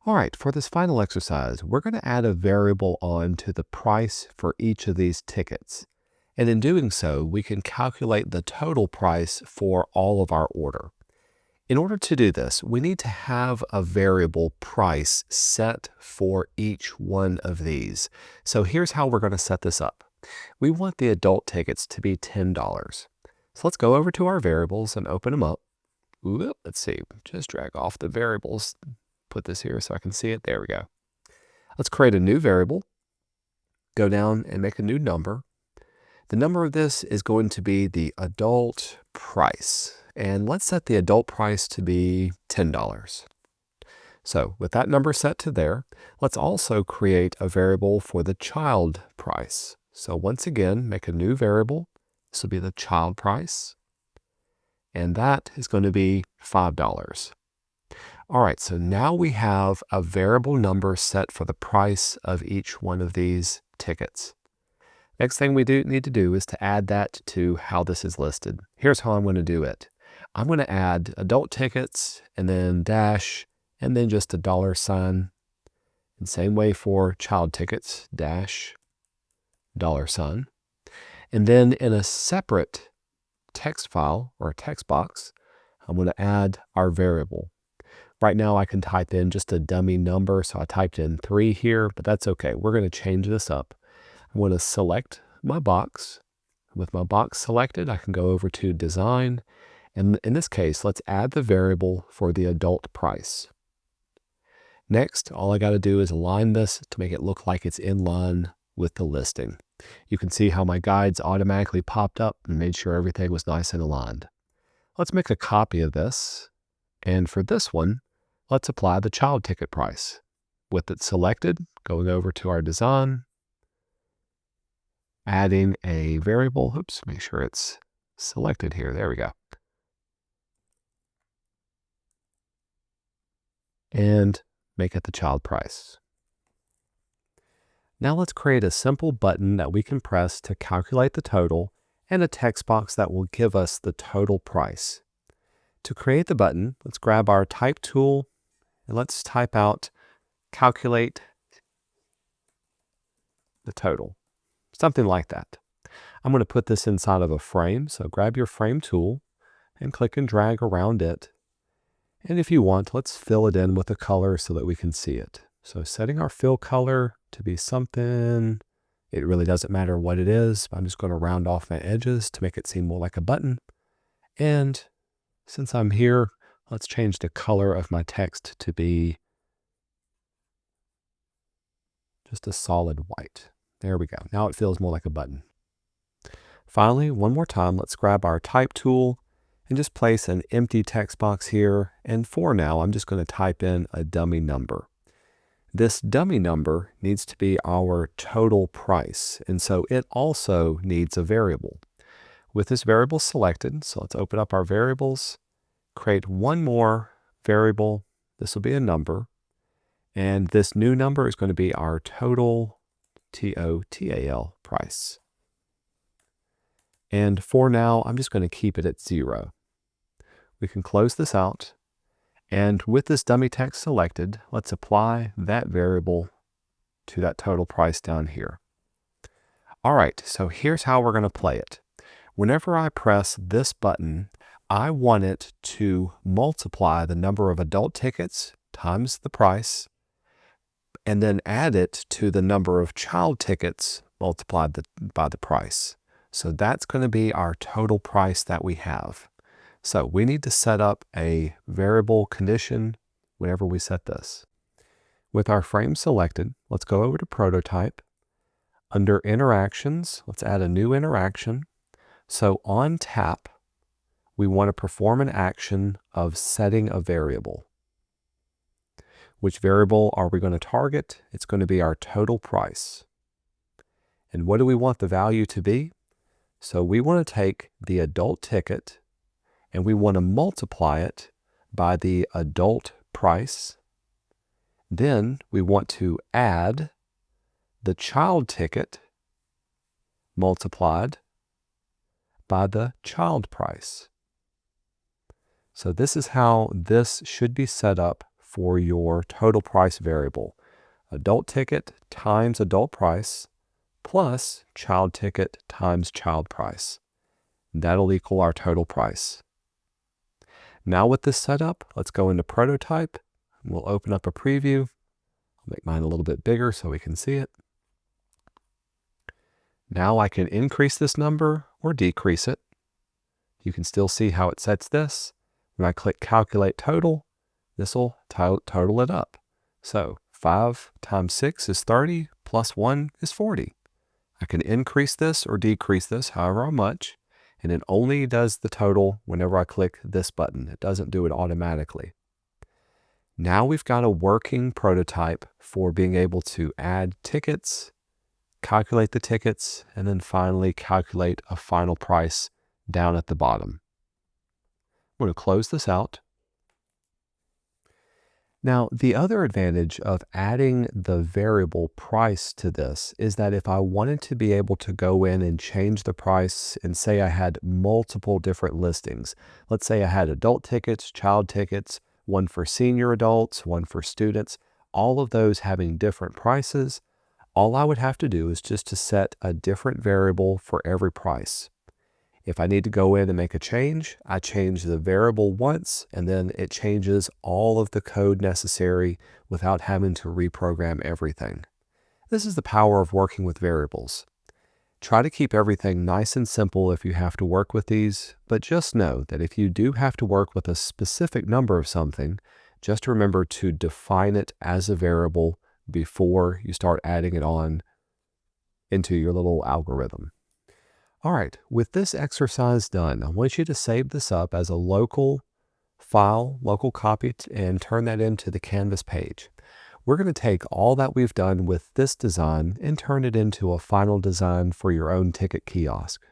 All right, for this final exercise, we're going to add a variable on to the price for each of these tickets. And in doing so, we can calculate the total price for all of our order. In order to do this, we need to have a variable price set for each one of these. So here's how we're going to set this up. We want the adult tickets to be $10. So let's go over to our variables and open them up. Let's see, just drag off the variables. Put this here so I can see it. There we go. Let's create a new variable. Go down and make a new number. The number of this is going to be the adult price. And let's set the adult price to be $10. So with that number set to there, let's also create a variable for the child price. So once again, make a new variable. This will be the child price. And that is going to be $5. All right, so now we have a variable number set for the price of each one of these tickets. Next thing we need to do is to add that to how this is listed. Here's how I'm going to do it. I'm going to add adult tickets and then dash and then just a $sign. And same way for child tickets, dash, $sign. And then in a separate text file or text box, I'm going to add our variable. Right now I can type in just a dummy number, so I typed in 3 here, but that's okay. We're going to change this up. I'm going to select my box. With my box selected, I can go over to Design, and in this case, let's add the variable for the adult price. Next, all I got to do is align this to make it look like it's in line with the listing. You can see how my guides automatically popped up and made sure everything was nice and aligned. Let's make a copy of this, and for this one, let's apply the child ticket price. With it selected, going over to our design, adding a variable. Oops, make sure it's selected here. There we go. And make it the child price. Now let's create a simple button that we can press to calculate the total and a text box that will give us the total price. To create the button, let's grab our type tool and let's type out calculate the total. Something like that. I'm going to put this inside of a frame, so grab your frame tool and click and drag around it. And if you want, let's fill it in with a color so that we can see it. So setting our fill color to be something, it really doesn't matter what it is. I'm just going to round off my edges to make it seem more like a button. And since I'm here, let's change the color of my text to be just a solid white. There we go. Now it feels more like a button. Finally, one more time, let's grab our type tool and just place an empty text box here. And for now, I'm just going to type in a dummy number. This dummy number needs to be our total price, and so it also needs a variable. With this variable selected, so let's open up our variables, create one more variable. This will be a number, and this new number is going to be our total, T-O-T-A-L, price. And for now, I'm just going to keep it at 0. We can close this out. And with this dummy text selected, let's apply that variable to that total price down here. All right, so here's how we're going to play it. Whenever I press this button, I want it to multiply the number of adult tickets times the price, and then add it to the number of child tickets multiplied by the price. So that's going to be our total price that we have. So we need to set up a variable condition whenever we set this. With our frame selected, let's go over to Prototype. Under Interactions, let's add a new interaction. So on tap, we want to perform an action of setting a variable. Which variable are we going to target? It's going to be our total price. And what do we want the value to be? So we want to take the adult ticket and we want to multiply it by the adult price. Then we want to add the child ticket multiplied by the child price. So this is how this should be set up for your total price variable. Adult ticket times adult price plus child ticket times child price. That'll equal our total price. Now with this set up, let's go into prototype. We'll open up a preview. I'll make mine a little bit bigger so we can see it. Now I can increase this number or decrease it. You can still see how it sets this. When I click calculate total, this will total it up. So 5 times 6 is 30 plus 1 is 40. I can increase this or decrease this however much, and it only does the total whenever I click this button. It doesn't do it automatically. Now we've got a working prototype for being able to add tickets, calculate the tickets, and then finally calculate a final price down at the bottom. I'm going to close this out. Now, the other advantage of adding the variable price to this is that if I wanted to be able to go in and change the price and say I had multiple different listings, let's say I had adult tickets, child tickets, one for senior adults, one for students, all of those having different prices, all I would have to do is just to set a different variable for every price. If I need to go in and make a change, I change the variable once, and then it changes all of the code necessary without having to reprogram everything. This is the power of working with variables. Try to keep everything nice and simple if you have to work with these, but just know that if you do have to work with a specific number of something, just remember to define it as a variable before you start adding it on into your little algorithm. All right, with this exercise done, I want you to save this up as a local file, local copy, and turn that into the Canvas page. We're going to take all that we've done with this design and turn it into a final design for your own ticket kiosk.